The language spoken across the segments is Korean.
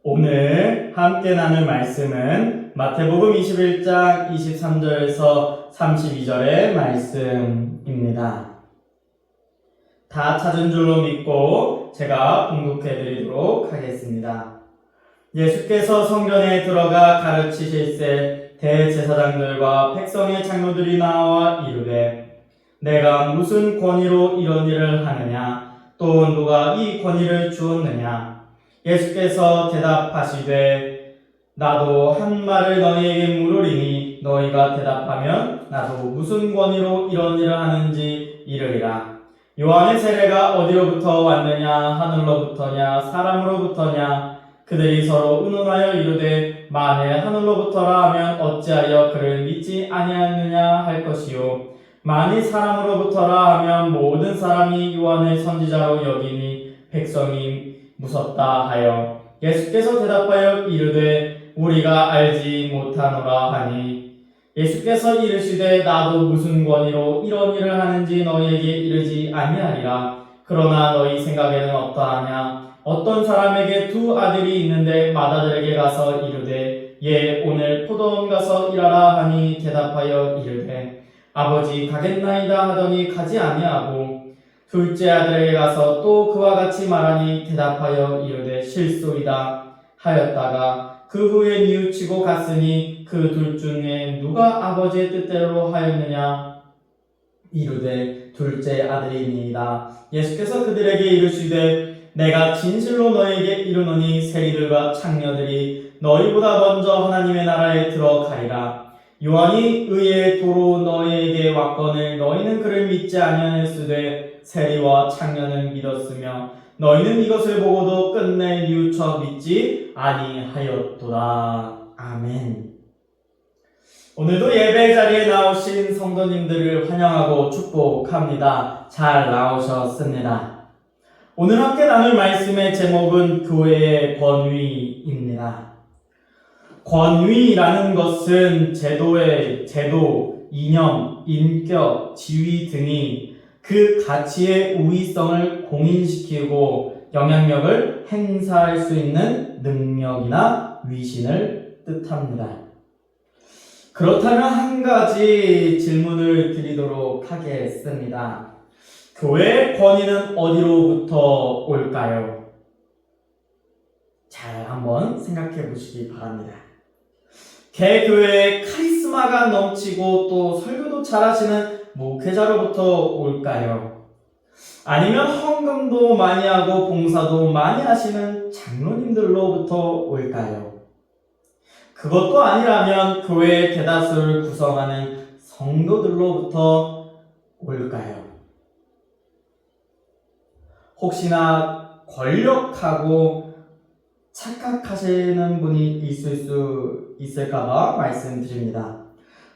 오늘 함께 나눌 말씀은 마태복음 21장 23절에서 32절의 말씀입니다. 다 찾은 줄로 믿고 제가 봉독해 드리도록 하겠습니다. 예수께서 성전에 들어가 가르치실새 대제사장들과 백성의 장로들이 나와 이르되 내가 무슨 권위로 이런 일을 하느냐? 또 누가 이 권위를 주었느냐? 예수께서 대답하시되 나도 한 말을 너희에게 물으리니 너희가 대답하면 나도 무슨 권위로 이런 일을 하는지 이르리라. 요한의 세례가 어디로부터 왔느냐? 하늘로부터냐? 사람으로부터냐? 그들이 서로 의논하여 이르되 만일 하늘로부터라 하면 어찌하여 그를 믿지 아니하느냐 할 것이요 만일 사람으로부터라 하면 모든 사람이 요한을 선지자로 여기니 백성이 무섭다 하여 예수께서 대답하여 이르되 우리가 알지 못하노라 하니 예수께서 이르시되 나도 무슨 권위로 이런 일을 하는지 너희에게 이르지 아니하리라. 그러나 너희 생각에는 어떠하냐? 어떤 사람에게 두 아들이 있는데 맏아들에게 가서 이르되 오늘 포도원 가서 일하라 하니 대답하여 이르되 아버지 가겠나이다 하더니 가지 아니하고 둘째 아들에게 가서 또 그와 같이 말하니 대답하여 이르되 실소이다 하였다가 그 후에 뉘우치고 갔으니 그 둘 중에 누가 아버지의 뜻대로 하였느냐? 이르되 둘째 아들이니이다. 예수께서 그들에게 이르시되 내가 진실로 너희에게 이르노니 세리들과 창녀들이 너희보다 먼저 하나님의 나라에 들어가리라. 요한이 의의 도로 너희에게 왔거늘 너희는 그를 믿지 아니하였으되 세리와 창녀는 믿었으며 너희는 이것을 보고도 끝내 뉘우쳐 믿지 아니하였도다. 아멘. 오늘도 예배 자리에 나오신 성도님들을 환영하고 축복합니다. 잘 나오셨습니다. 오늘 함께 나눌 말씀의 제목은 교회의 권위입니다. 권위라는 것은 제도, 이념, 인격, 지위 등이 그 가치의 우위성을 공인시키고 영향력을 행사할 수 있는 능력이나 위신을 뜻합니다. 그렇다면 한 가지 질문을 드리도록 하겠습니다. 교회의 권위는 어디로부터 올까요? 잘 한번 생각해 보시기 바랍니다. 개교회의 카리스마가 넘치고 또 설교도 잘하시는 목회자로부터 올까요? 아니면 헌금도 많이 하고 봉사도 많이 하시는 장로님들로부터 올까요? 그것도 아니라면 교회의 대다수를 구성하는 성도들로부터 올까요? 혹시나 권력하고 착각하시는 분이 있을 수 있을까봐 말씀드립니다.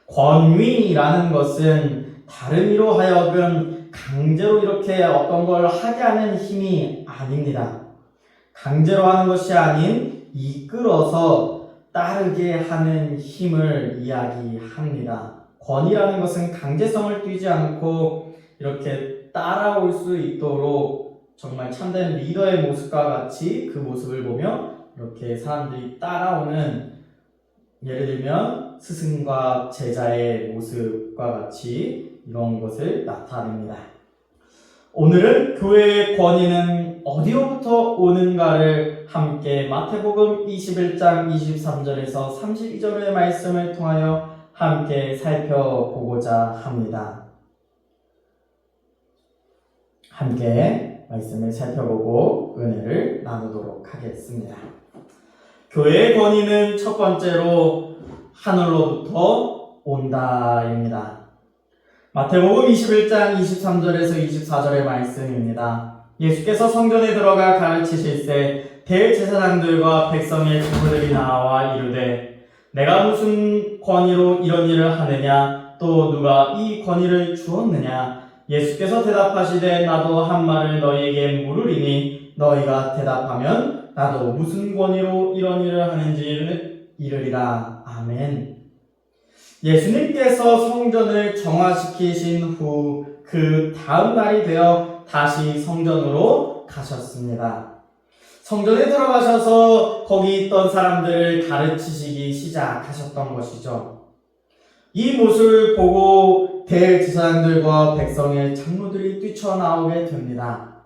권위라는 것은 다른 이로 하여금 강제로 이렇게 어떤 걸 하게 하는 힘이 아닙니다. 강제로 하는 것이 아닌 이끌어서 따르게 하는 힘을 이야기합니다. 권위라는 것은 강제성을 띠지 않고 이렇게 따라올 수 있도록 정말 참된 리더의 모습과 같이 그 모습을 보며 이렇게 사람들이 따라오는, 예를 들면 스승과 제자의 모습과 같이 이런 것을 나타냅니다. 오늘은 교회의 권위는 어디로부터 오는가를 함께 마태복음 21장 23절에서 32절의 말씀을 통하여 함께 살펴보고자 합니다. 함께 말씀을 살펴보고 은혜를 나누도록 하겠습니다. 교회의 권위는 첫 번째로 하늘로부터 온다입니다. 마태복음 21장 23절에서 24절의 말씀입니다. 예수께서 성전에 들어가 가르치실새 대제사장들과 백성의 장로들이 나와 이르되 내가 무슨 권위로 이런 일을 하느냐? 또 누가 이 권위를 주었느냐? 예수께서 대답하시되 나도 한 말을 너희에게 물으리니 너희가 대답하면 나도 무슨 권위로 이런 일을 하는지를 이르리라. 아멘. 예수님께서 성전을 정화시키신 후 그 다음 날이 되어 다시 성전으로 가셨습니다. 성전에 들어가셔서 거기 있던 사람들을 가르치시기 시작하셨던 것이죠. 이 모습을 보고 대제사장들과 백성의 장로들이 뛰쳐나오게 됩니다.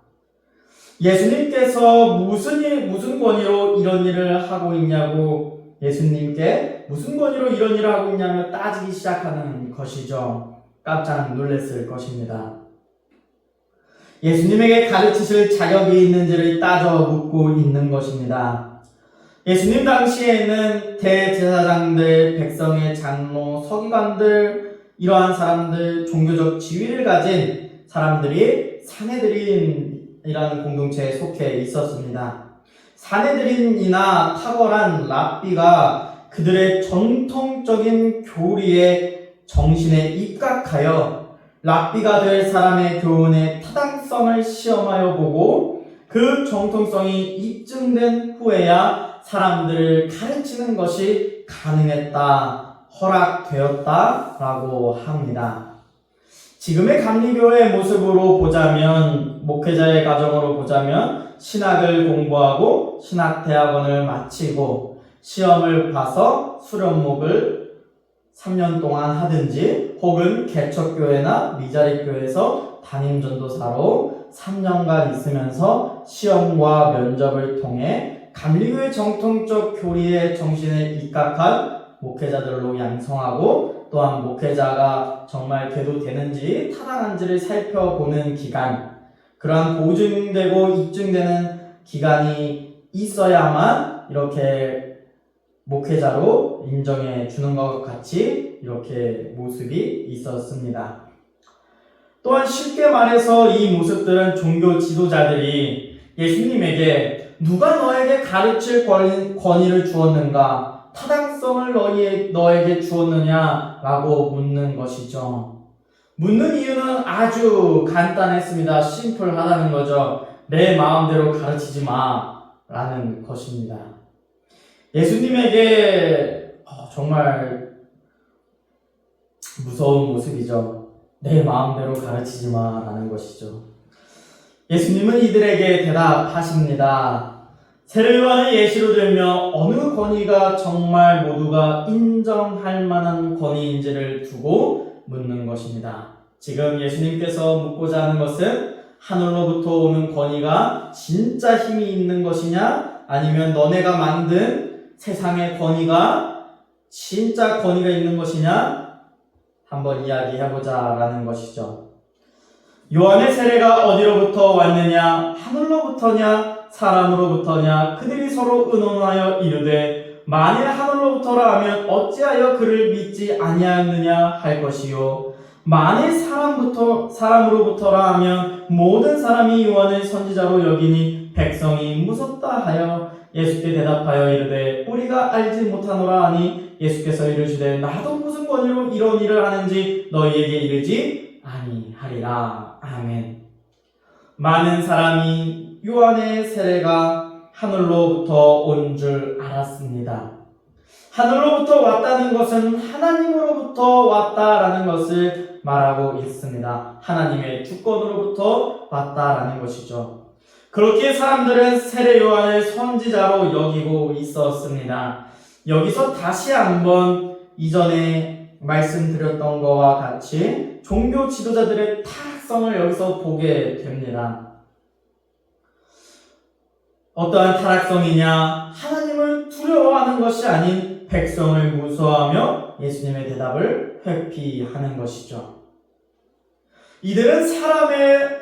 예수님께서 무슨 권위로 이런 일을 하고 있냐고 예수님께 무슨 권위로 이런 일을 하고 있냐며 따지기 시작하는 것이죠. 깜짝 놀랐을 것입니다. 예수님에게 가르치실 자격이 있는지를 따져 묻고 있는 것입니다. 예수님 당시에는 대제사장들, 백성의 장로, 서기관들, 이러한 사람들, 종교적 지위를 가진 사람들이 사내들인이라는 공동체에 속해 있었습니다. 사내들인이나 탁월한 랍비가 그들의 전통적인 교리의 정신에 입각하여 랍비가 될 사람의 교훈의 타당성을 시험하여 보고 그 정통성이 입증된 후에야 사람들을 가르치는 것이 가능했다, 허락되었다라고 합니다. 지금의 감리교의 모습으로 보자면, 목회자의 가정으로 보자면 신학을 공부하고 신학대학원을 마치고 시험을 봐서 수련목을 3년 동안 하든지 혹은 개척교회나 미자립교회에서 담임전도사로 3년간 있으면서 시험과 면접을 통해 감리교의 정통적 교리의 정신에 입각한 목회자들로 양성하고 또한 목회자가 정말 돼도 되는지 타당한지를 살펴보는 기간, 그러한 보증되고 입증되는 기간이 있어야만 이렇게 목회자로 인정해 주는 것 같이 이렇게 모습이 있었습니다. 또한 쉽게 말해서 이 모습들은 종교 지도자들이 예수님에게 누가 너에게 가르칠 권위를 주었는가, 타당성을 너에게 주었느냐라고 묻는 것이죠. 묻는 이유는 아주 간단했습니다. 심플하다는 거죠. 내 마음대로 가르치지 마라는 것입니다. 예수님에게 정말 무서운 모습이죠. 내 마음대로 가르치지 마라는 것이죠. 예수님은 이들에게 대답하십니다. 세례요한을 예시로 들며 어느 권위가 정말 모두가 인정할 만한 권위인지를 두고 묻는 것입니다. 지금 예수님께서 묻고자 하는 것은 하늘로부터 오는 권위가 진짜 힘이 있는 것이냐, 아니면 너네가 만든 세상의 권위가 진짜 권위가 있는 것이냐 한번 이야기해보자 라는 것이죠. 요한의 세례가 어디로부터 왔느냐, 하늘로부터냐 사람으로부터냐, 그들이 서로 의논하여 이르되 만일 하늘로부터라 하면 어찌하여 그를 믿지 아니하였느냐 할 것이요, 만일 사람으로부터라 하면 모든 사람이 요한을 선지자로 여기니 백성이 무섭다 하여 예수께 대답하여 이르되 우리가 알지 못하노라 하니 예수께서 이르시되 나도 무슨 권위로 이런 일을 하는지 너희에게 이르지 아니하리라. 아멘. 많은 사람이 요한의 세례가 하늘로부터 온 줄 알았습니다. 하늘로부터 왔다는 것은 하나님으로부터 왔다라는 것을 말하고 있습니다. 하나님의 주권으로부터 왔다라는 것이죠. 그렇게 사람들은 세례 요한을 선지자로 여기고 있었습니다. 여기서 다시 한번 이전에 말씀드렸던 것과 같이 종교 지도자들의 타락성을 여기서 보게 됩니다. 어떠한 타락성이냐? 하나님을 두려워하는 것이 아닌 백성을 무서워하며 예수님의 대답을 회피하는 것이죠. 이들은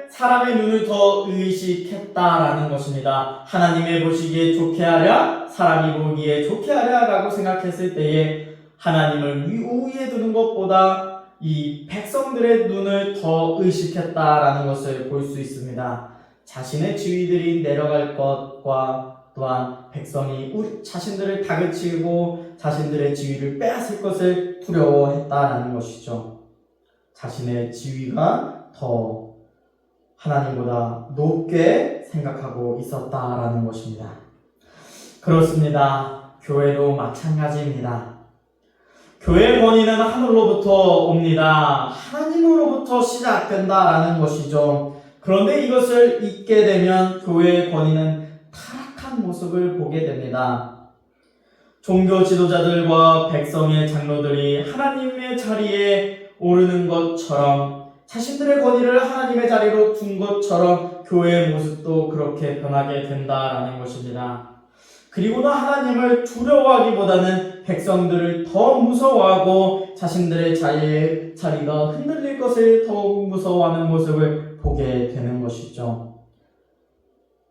사람의 눈을 더 의식했다라는 것입니다. 하나님의 보시기에 좋게 하랴, 사람이 보기에 좋게 하랴 라고 생각했을 때에 하나님을 우위에 두는 것보다 이 백성들의 눈을 더 의식했다라는 것을 볼 수 있습니다. 자신의 지위들이 내려갈 것과 또한 백성이 자신들을 다그치고 자신들의 지위를 빼앗을 것을 두려워했다라는 것이죠. 자신의 지위가 더 하나님보다 높게 생각하고 있었다라는 것입니다. 그렇습니다. 교회도 마찬가지입니다. 교회의 권위는 하늘로부터 옵니다. 하나님으로부터 시작된다라는 것이죠. 그런데 이것을 잊게 되면 교회의 권위는 타락하게 착한 모습을 보게 됩니다. 종교 지도자들과 백성의 장로들이 하나님의 자리에 오르는 것처럼 자신들의 권위를 하나님의 자리로 둔 것처럼 교회의 모습도 그렇게 변하게 된다라는 것입니다. 그리고는 하나님을 두려워하기보다는 백성들을 더 무서워하고 자신들의 자리가 흔들릴 것을 더욱 무서워하는 모습을 보게 되는 것이죠.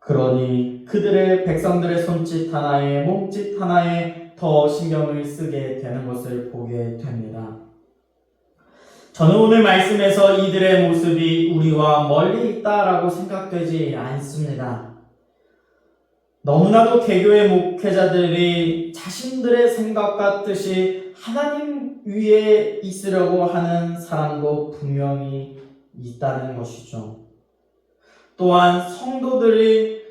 그러니 그들의 백성들의 손짓 하나에 몸짓 하나에 더 신경을 쓰게 되는 것을 보게 됩니다. 저는 오늘 말씀에서 이들의 모습이 우리와 멀리 있다라고 생각되지 않습니다. 너무나도 개교의 목회자들이 자신들의 생각과 뜻이 하나님 위에 있으려고 하는 사람도 분명히 있다는 것이죠. 또한 성도들이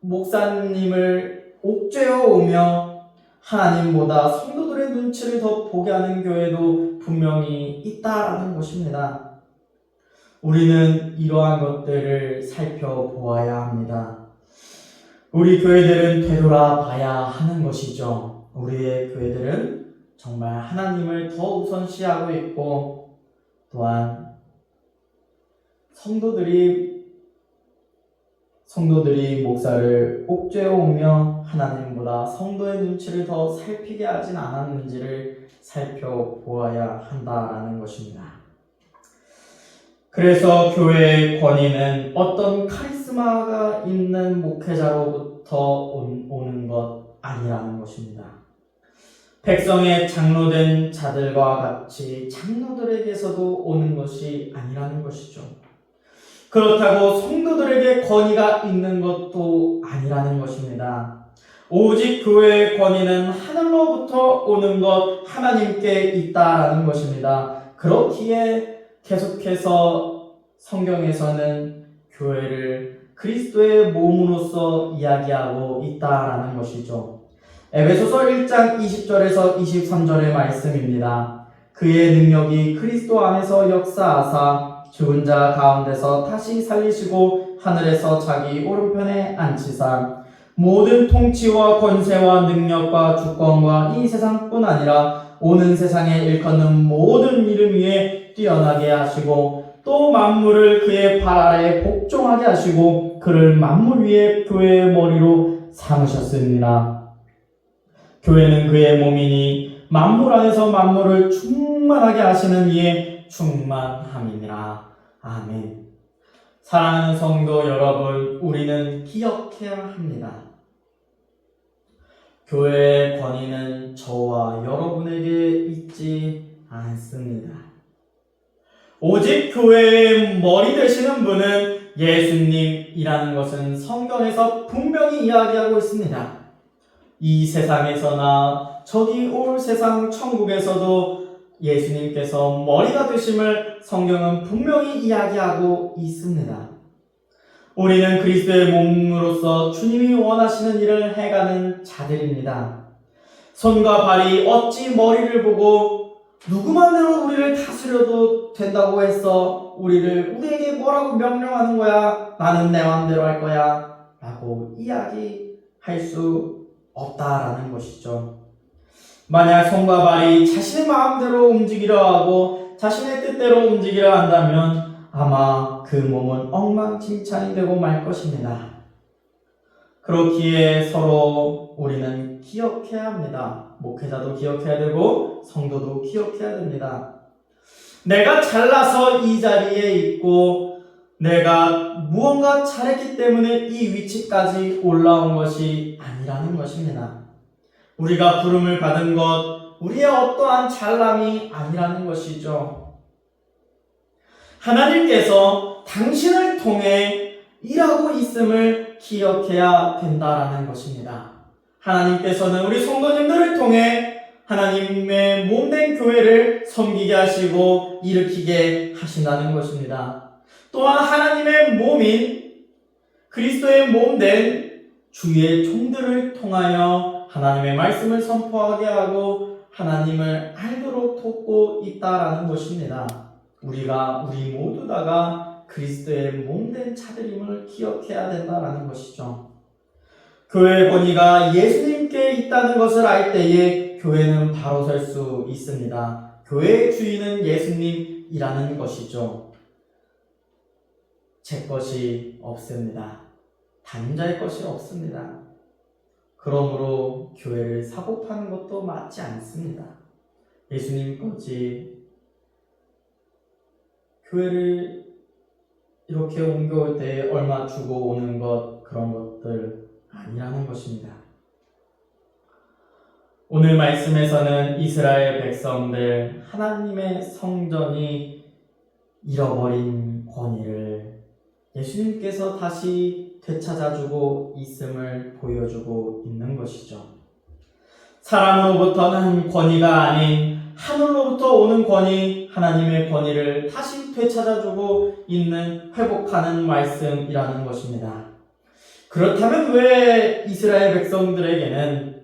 목사님을 옥죄어 오며 하나님보다 성도들의 눈치를 더 보게 하는 교회도 분명히 있다라는 것입니다. 우리는 이러한 것들을 살펴보아야 합니다. 우리 교회들은 되돌아봐야 하는 것이죠. 우리의 교회들은 정말 하나님을 더 우선시하고 있고 또한 성도들이 목사를 옥죄어오며 하나님보다 성도의 눈치를 더 살피게 하진 않았는지를 살펴보아야 한다라는 것입니다. 그래서 교회의 권위는 어떤 카리스마가 있는 목회자로부터 오는 것 아니라는 것입니다. 백성의 장로된 자들과 같이 장로들에게서도 오는 것이 아니라는 것이죠. 그렇다고 성도들에게 권위가 있는 것도 아니라는 것입니다. 오직 교회의 권위는 하늘로부터 오는 것, 하나님께 있다라는 것입니다. 그렇기에 계속해서 성경에서는 교회를 그리스도의 몸으로서 이야기하고 있다라는 것이죠. 에베소서 1장 20절에서 23절의 말씀입니다. 그의 능력이 그리스도 안에서 역사하사 죽은 자 가운데서 다시 살리시고 하늘에서 자기 오른편에 앉히사 모든 통치와 권세와 능력과 주권과 이 세상뿐 아니라 오는 세상에 일컫는 모든 이름 위에 뛰어나게 하시고 또 만물을 그의 발 아래에 복종하게 하시고 그를 만물 위에 교회의 머리로 삼으셨습니다. 교회는 그의 몸이니 만물 안에서 만물을 충만하게 하시는 이의 충만함이니라. 아멘. 사랑하는 성도 여러분, 우리는 기억해야 합니다. 교회의 권위는 저와 여러분에게 있지 않습니다. 오직 교회의 머리 되시는 분은 예수님이라는 것은 성경에서 분명히 이야기하고 있습니다. 이 세상에서나 저기 올 세상 천국에서도 예수님께서 머리가 되심을 성경은 분명히 이야기하고 있습니다. 우리는 그리스도의 몸으로서 주님이 원하시는 일을 해가는 자들입니다. 손과 발이 어찌 머리를 보고 누구만으로 우리를 다스려도 된다고 해서 우리에게 뭐라고 명령하는 거야? 나는 내 마음대로 할 거야 라고 이야기할 수 없다라는 것이죠. 만약 손과 발이 자신의 마음대로 움직이려 하고 자신의 뜻대로 움직이려 한다면 아마 그 몸은 엉망진창이 되고 말 것입니다. 그렇기에 서로 우리는 기억해야 합니다. 목회자도 기억해야 되고 성도도 기억해야 됩니다. 내가 잘나서 이 자리에 있고 내가 무언가 잘했기 때문에 이 위치까지 올라온 것이 아니라는 것입니다. 우리가 부름을 받은 것, 우리의 어떠한 잘남이 아니라는 것이죠. 하나님께서 당신을 통해 일하고 있음을 기억해야 된다라는 것입니다. 하나님께서는 우리 성도님들을 통해 하나님의 몸된 교회를 섬기게 하시고 일으키게 하신다는 것입니다. 또한 하나님의 몸인 그리스도의 몸된 주의 종들을 통하여 하나님의 말씀을 선포하게 하고 하나님을 알도록 돕고 있다라는 것입니다. 우리 모두 다가 그리스도의 몸된 자들임을 기억해야 된다라는 것이죠. 교회의 권위가 예수님께 있다는 것을 알 때에 교회는 바로 설 수 있습니다. 교회의 주인은 예수님이라는 것이죠. 제 것이 없습니다. 단자의 것이 없습니다. 그러므로 교회를 사고 파는 것도 맞지 않습니다. 예수님 거지 교회를 이렇게 옮겨올 때 얼마 주고 오는 것 그런 것들 아니라는 것입니다. 오늘 말씀에서는 이스라엘 백성들 하나님의 성전이 잃어버린 권위를 예수님께서 다시 되찾아주고 있음을 보여주고 있는 것이죠. 사람으로부터 난 권위가 아닌 하늘로부터 오는 권위, 하나님의 권위를 다시 되찾아주고 있는 회복하는 말씀이라는 것입니다. 그렇다면 왜 이스라엘 백성들은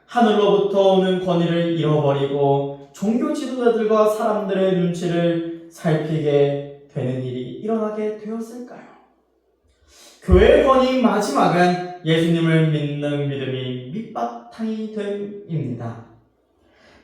하늘로부터 오는 권위를 잃어버리고 종교 지도자들과 사람들의 눈치를 살피게 되는 일이 일어나게 되었을까요? 교회의 권위 마지막은 예수님을 믿는 믿음이 밑바탕이 됨입니다.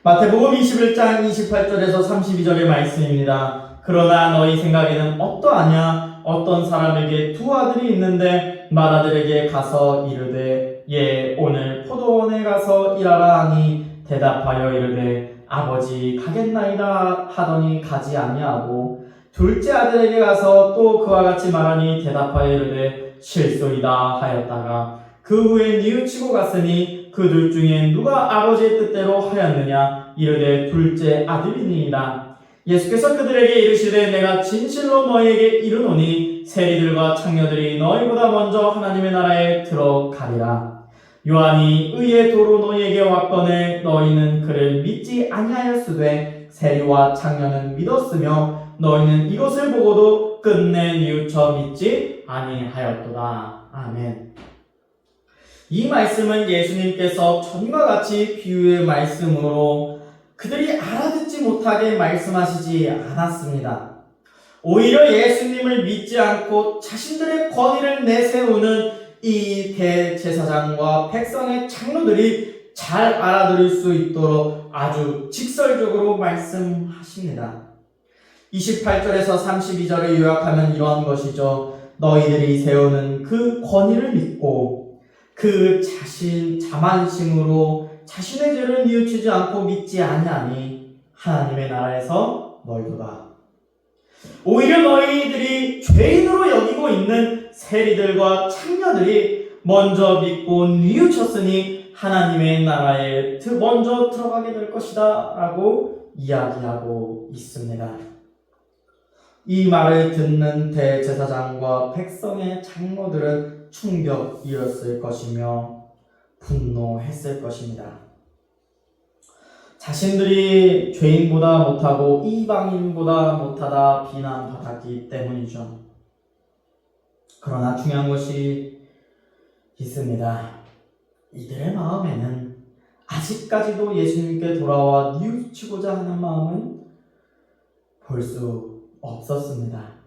마태복음 21장 28절에서 32절의 말씀입니다. 그러나 너희 생각에는 어떠하냐? 어떤 사람에게 두 아들이 있는데 맏아들에게 가서 이르되 예 오늘 포도원에 가서 일하라 하니 대답하여 이르되 아버지 가겠나이다 하더니 가지 아니하고 둘째 아들에게 가서 또 그와 같이 말하니 대답하여 이르되 실소이다 하였다가 그 후에 뉘우치고 갔으니 그 둘 중에 누가 아버지의 뜻대로 하였느냐 이르되 둘째 아들이니이다. 예수께서 그들에게 이르시되 내가 진실로 너희에게 이르노니 세리들과 창녀들이 너희보다 먼저 하나님의 나라에 들어가리라. 요한이 의의 도로 너희에게 왔거늘 너희는 그를 믿지 아니하였으되 세리와 창녀는 믿었으며 너희는 이것을 보고도 끝내 뉘우쳐 믿지 아니하였도다. 아멘. 이 말씀은 예수님께서 전과 같이 비유의 말씀으로 그들이 알아듣지 못하게 말씀하시지 않았습니다. 오히려 예수님을 믿지 않고 자신들의 권위를 내세우는 이 대제사장과 백성의 장로들이 잘 알아들을 수 있도록 아주 직설적으로 말씀하십니다. 28절에서 32절을 요약하면 이러한 것이죠. 너희들이 세우는 그 권위를 믿고 그 자만심으로 자신의 죄를 뉘우치지 않고 믿지 아니하니 하나님의 나라에서 멀도다. 오히려 너희들이 죄인으로 여기고 있는 세리들과 창녀들이 먼저 믿고 뉘우쳤으니 하나님의 나라에 먼저 들어가게 될 것이다 라고 이야기하고 있습니다. 이 말을 듣는 대제사장과 백성의 장로들은 충격이었을 것이며 분노했을 것입니다. 자신들이 죄인보다 못하고 이방인보다 못하다 비난받았기 때문이죠. 그러나 중요한 것이 있습니다. 이들의 마음에는 아직까지도 예수님께 돌아와 뉘우치고자 하는 마음은 볼 수 없었습니다.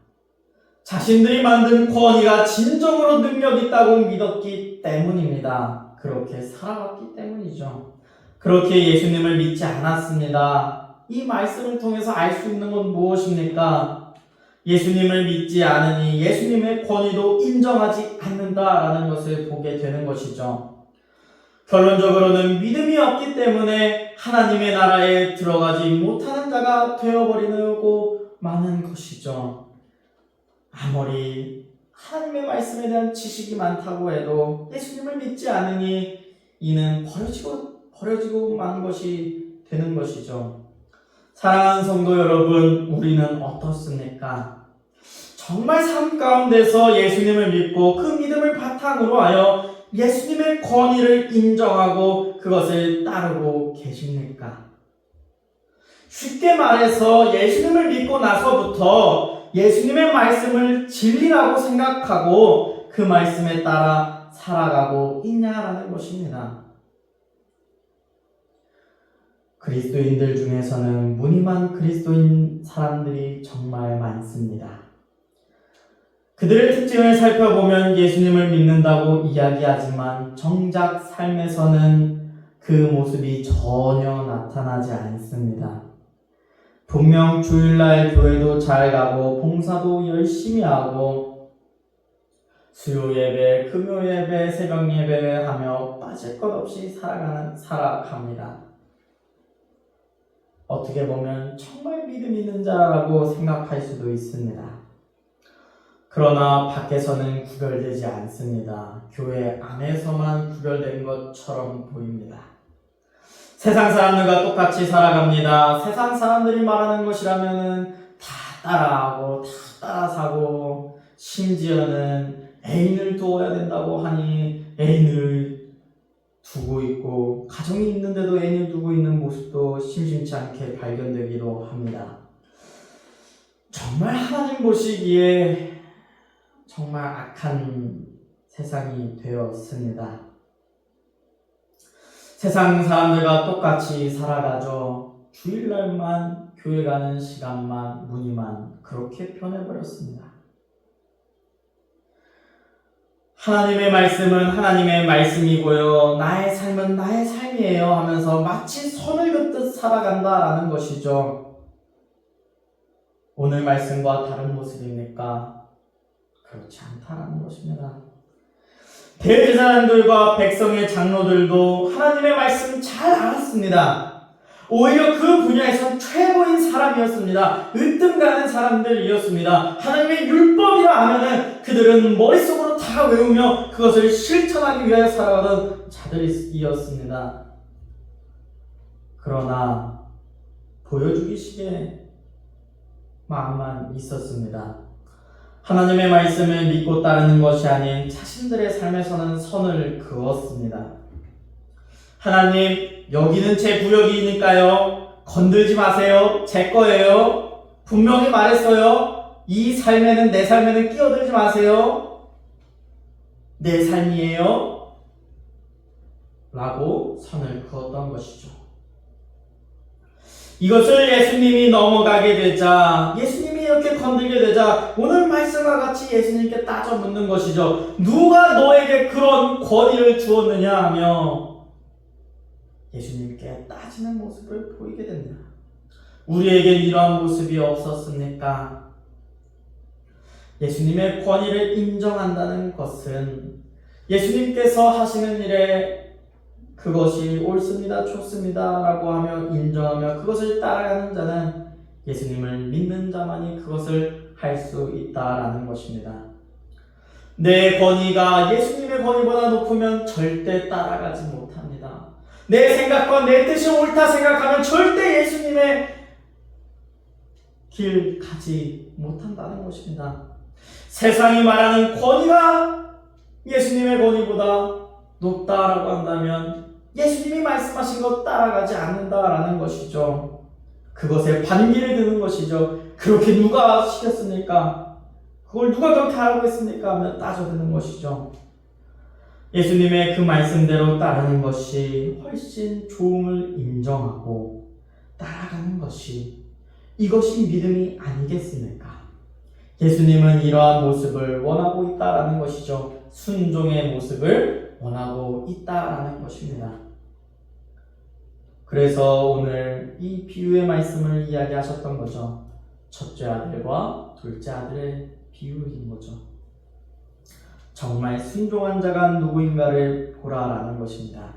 자신들이 만든 권위가 진정으로 능력 있다고 믿었기 때문입니다. 그렇게 살아왔기 때문이죠. 그렇게 예수님을 믿지 않았습니다. 이 말씀을 통해서 알 수 있는 건 무엇입니까? 예수님을 믿지 않으니 예수님의 권위도 인정하지 않는다라는 것을 보게 되는 것이죠. 결론적으로는 믿음이 없기 때문에 하나님의 나라에 들어가지 못하는 자가 되어버리고 마는 것이죠. 아무리 하나님의 말씀에 대한 지식이 많다고 해도 예수님을 믿지 않으니 이는 버려지고 만 것이 되는 것이죠. 사랑하는 성도 여러분, 우리는 어떻습니까? 정말 삶 가운데서 예수님을 믿고 그 믿음을 바탕으로 하여 예수님의 권위를 인정하고 그것을 따르고 계십니까? 쉽게 말해서 예수님을 믿고 나서부터 예수님의 말씀을 진리라고 생각하고 그 말씀에 따라 살아가고 있냐라는 것입니다. 그리스도인들 중에서는 무늬만 그리스도인 사람들이 정말 많습니다. 그들의 특징을 살펴보면 예수님을 믿는다고 이야기하지만 정작 삶에서는 그 모습이 전혀 나타나지 않습니다. 분명 주일날 교회도 잘 가고 봉사도 열심히 하고 수요 예배, 금요 예배, 새벽 예배 하며 빠질 것 없이 살아갑니다. 어떻게 보면 정말 믿음 있는 자라고 생각할 수도 있습니다. 그러나 밖에서는 구별되지 않습니다. 교회 안에서만 구별된 것처럼 보입니다. 세상 사람들과 똑같이 살아갑니다. 세상 사람들이 말하는 것이라면 다 따라하고 다 따라 사고 심지어는 애인을 두어야 된다고 하니 애인을 두고 있고 가정이 있는데도 애인을 두고 있는 모습도 심심치 않게 발견되기도 합니다. 정말 하나님 보시기에 정말 악한 세상이 되었습니다. 세상 사람들과 똑같이 살아가죠. 주일날만 교회 가는 시간만 무늬만 그렇게 변해버렸습니다. 하나님의 말씀은 하나님의 말씀이고요. 나의 삶은 나의 삶이에요 하면서 마치 선을 긋듯 살아간다라는 것이죠. 오늘 말씀과 다른 모습입니까? 그렇지 않다라는 것입니다. 대제사장들과 백성의 장로들도 하나님의 말씀 잘 알았습니다. 오히려 그 분야에서 최고인 사람이었습니다. 으뜸가는 사람들이었습니다. 하나님의 율법이라 하면은 그들은 머릿속으로 다 외우며 그것을 실천하기 위해 살아가던 자들이었습니다. 그러나 보여주기식의 마음만 있었습니다. 하나님의 말씀을 믿고 따르는 것이 아닌 자신들의 삶에서는 선을 그었습니다. 하나님, 여기는 제 구역이니까요. 건들지 마세요. 제 거예요. 분명히 말했어요. 이 삶에는 내 삶에는 끼어들지 마세요. 내 삶이에요. 라고 선을 그었던 것이죠. 이것을 예수님이 넘어가게 되자, 예수님이 이렇게 건들게 되자 오늘 말씀과 같이 예수님께 따져 묻는 것이죠. 누가 너에게 그런 권위를 주었느냐 하며 예수님께 따지는 모습을 보이게 됩니다. 우리에게 이러한 모습이 없었습니까? 예수님의 권위를 인정한다는 것은 예수님께서 하시는 일에 그것이 옳습니다, 좋습니다 라고 하며 인정하며 그것을 따라가는 자는 예수님을 믿는 자만이 그것을 할 수 있다라는 것입니다. 내 권위가 예수님의 권위보다 높으면 절대 따라가지 못합니다. 내 생각과 내 뜻이 옳다 생각하면 절대 예수님의 길 가지 못한다는 것입니다. 세상이 말하는 권위가 예수님의 권위보다 높다라고 한다면 예수님이 말씀하신 것 따라가지 않는다라는 것이죠. 그것에 반기를 드는 것이죠. 그렇게 누가 시켰습니까? 그걸 누가 그렇게 하라고 했습니까? 하면 따져드는 것이죠. 예수님의 그 말씀대로 따르는 것이 훨씬 좋음을 인정하고 따라가는 것이 이것이 믿음이 아니겠습니까? 예수님은 이러한 모습을 원하고 있다라는 것이죠. 순종의 모습을 원하고 있다라는 것입니다. 그래서 오늘 이 비유의 말씀을 이야기하셨던 거죠. 첫째 아들과 둘째 아들의 비유인 거죠. 정말 순종한 자가 누구인가를 보라라는 것입니다.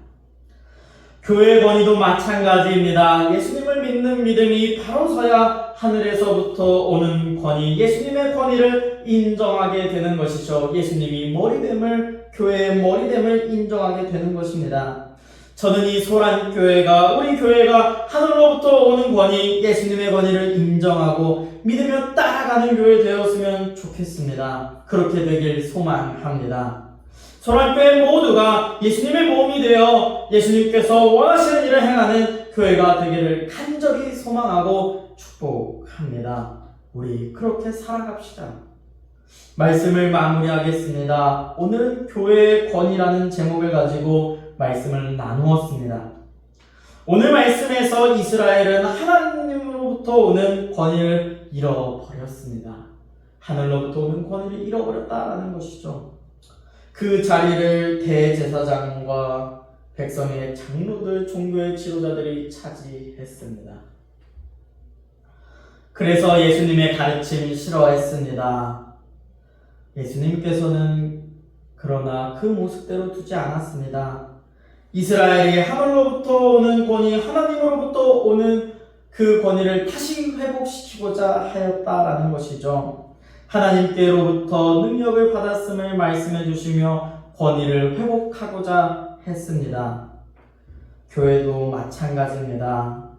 교회의 권위도 마찬가지입니다. 예수님을 믿는 믿음이 바로 서야 하늘에서부터 오는 권위, 예수님의 권위를 인정하게 되는 것이죠. 예수님이 머리됨을, 교회의 머리됨을 인정하게 되는 것입니다. 저는 이 소란교회가, 우리 교회가 하늘로부터 오는 권위, 예수님의 권위를 인정하고 믿으며 따라가는 교회 되었으면 좋겠습니다. 그렇게 되길 소망합니다. 소란교회 모두가 예수님의 몸이 되어 예수님께서 원하시는 일을 행하는 교회가 되기를 간절히 소망하고 축복합니다. 우리 그렇게 살아갑시다. 말씀을 마무리하겠습니다. 오늘은 교회의 권위라는 제목을 가지고 말씀을 나누었습니다. 오늘 말씀에서 이스라엘은 하나님으로부터 오는 권위를 잃어버렸습니다. 하늘로부터 오는 권위를 잃어버렸다라는 것이죠. 그 자리를 대제사장과 백성의 장로들, 종교의 지도자들이 차지했습니다. 그래서 예수님의 가르침을 싫어했습니다. 예수님께서는 그러나 그 모습대로 두지 않았습니다. 이스라엘이 하늘로부터 오는 권위, 하나님으로부터 오는 그 권위를 다시 회복시키고자 하였다라는 것이죠. 하나님께로부터 능력을 받았음을 말씀해 주시며 권위를 회복하고자 했습니다. 교회도 마찬가지입니다.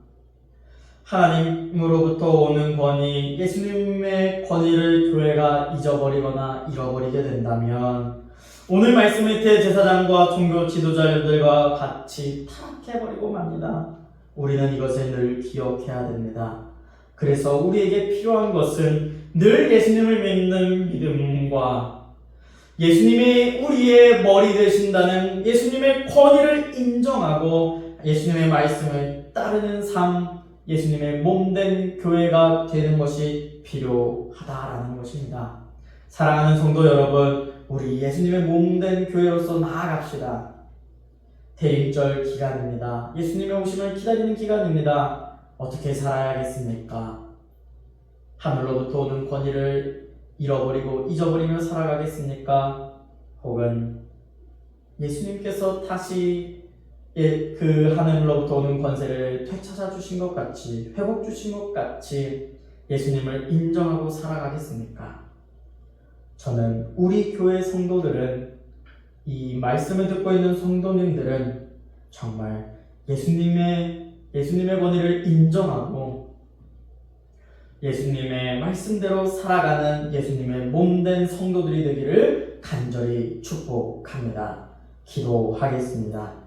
하나님으로부터 오는 권위, 예수님의 권위를 교회가 잊어버리거나 잃어버리게 된다면 오늘 말씀의 대제사장과 종교 지도자들과 같이 타락해버리고 맙니다. 우리는 이것을 늘 기억해야 됩니다. 그래서 우리에게 필요한 것은 늘 예수님을 믿는 믿음과 예수님이 우리의 머리 되신다는 예수님의 권위를 인정하고 예수님의 말씀을 따르는 삶, 예수님의 몸된 교회가 되는 것이 필요하다라는 것입니다. 사랑하는 성도 여러분, 우리 예수님의 몸된 교회로서 나아갑시다. 대림절 기간입니다. 예수님의 오심을 기다리는 기간입니다. 어떻게 살아야겠습니까? 하늘로부터 오는 권위를 잃어버리고 잊어버리며 살아가겠습니까? 혹은 예수님께서 다시 그 하늘로부터 오는 권세를 되찾아 주신 것 같이, 회복 주신 것 같이 예수님을 인정하고 살아가겠습니까? 저는 우리 교회 성도들은, 이 말씀을 듣고 있는 성도님들은 정말 예수님의 권위를 인정하고 예수님의 말씀대로 살아가는 예수님의 몸된 성도들이 되기를 간절히 축복합니다. 기도하겠습니다.